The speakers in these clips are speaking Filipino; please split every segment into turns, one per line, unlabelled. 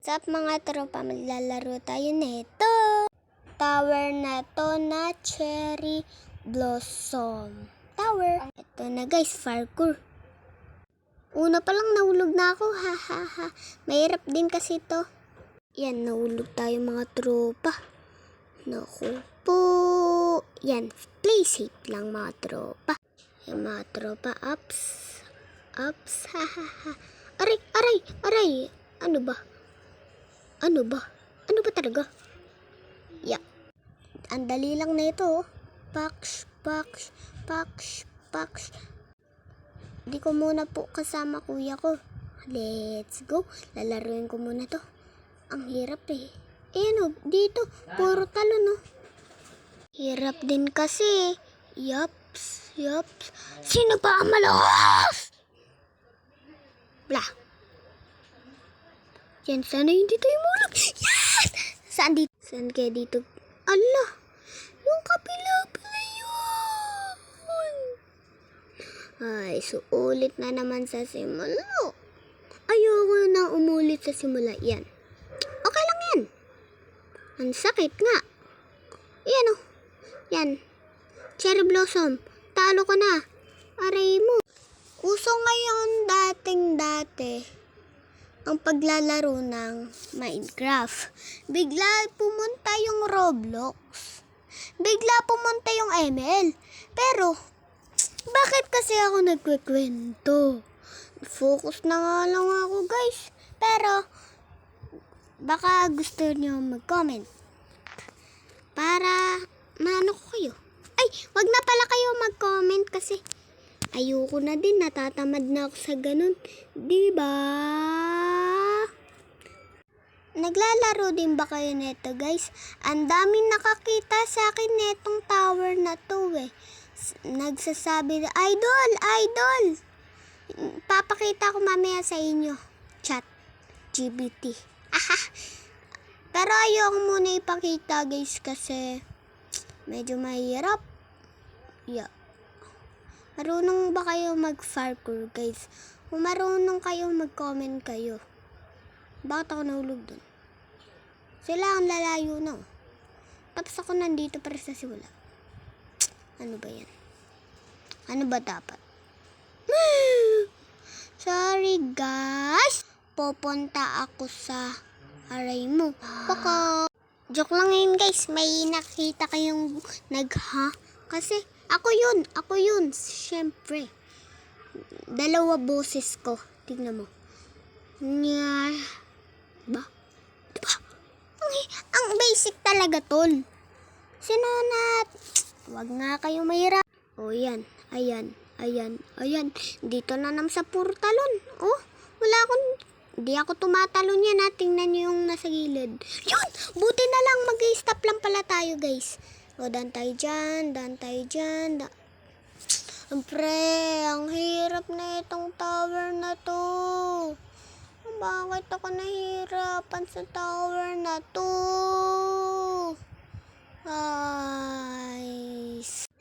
What's up mga tropa, maglalaro tayo nito. Tower na to na Cherry Blossom Tower. Ito na guys, parkour. Una pa lang nahulog na ako, ha ha ha. Mahirap din kasi to. Yan, nahulog tayo mga tropa. Naku po. Yan, play safe lang mga tropa. Yung mga tropa, ups, ha ha ha. Aray, aray, aray. Ano ba? Ano ba talaga? Yeah. Ang dali lang na ito. Paks. Di ko muna po kasama kuya ko. Let's go. Lalaruin ko muna to. Ang hirap eh. Ayan o, dito. Puro talon o. Hirap din kasi. Yups. Sino ba ang malakas? Blah. Yan, sana hindi tayo mulog. Yes! Saan dito? Saan kaya dito? Allah! Yung kapila pala yun! Ay, so ulit na naman sa simula. Ayoko na umulit sa simula. Yan. Okay lang yan. Ang sakit nga. Yan o. Yan. Cherry Blossom. Talo ka na. Aray mo. Uso ngayon dating-dati ang paglalaro ng Minecraft. Bigla pumunta yung Roblox. Bigla pumunta yung ML. Pero, bakit kasi ako nagkikwento? Focus na nga lang ako guys. Pero, baka gusto nyo mag-comment. Para, maano ko kayo. Ay, wag na pala kayo mag-comment kasi ayoko na din, natatamad na ako sa ganun. Diba? Naglalaro din ba kayo neto guys? Ang daming nakakita sa akin netong tower na to eh. Nagsasabi na, idol! Papakita ko mamaya sa inyo. Chat. GBT. Pero ayoko muna ipakita guys kasi medyo mahirap. Yeah. Marunong ba kayo mag-parkour guys? Kung marunong kayo, mag-comment kayo. Bakit ako nahulog dun? Sila ang lalayo na. Tapos ako nandito para sa simula. Ano ba yan? Ano ba dapat? Sorry guys. Pupunta ako sa aray mo. Baka joke lang yun guys. May nakita kayong nagha. Kasi ako yun. Siyempre. Dalawa boses ko. Tignan mo. Nya. Diba? Ang basic talaga tol. Sinunat. Wag nga kayo mahirap. O yan. Ayan. Dito na naman sa puro talon. Oh, hindi ako tumatalon yan ha. Tingnan nyo yung nasa gilid. Yun! Buti na lang. Mag-i-stop lang pala tayo guys. O, dan tayo dyan. Siyempre, ang hirap na itong tower na to. Bakit ako nahihirapan sa tower na to? Ay,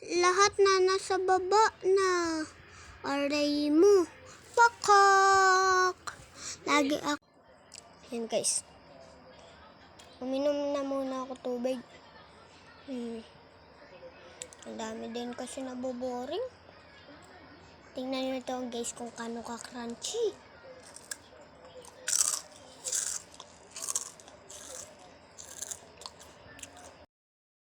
lahat na nasa baba na. Aray mo. Pakak. Lagi ako. Yan guys. Uminom na muna ako tubig. Ang dami din kasi naboboring. Tingnan nyo ito guys kung kano ka crunchy.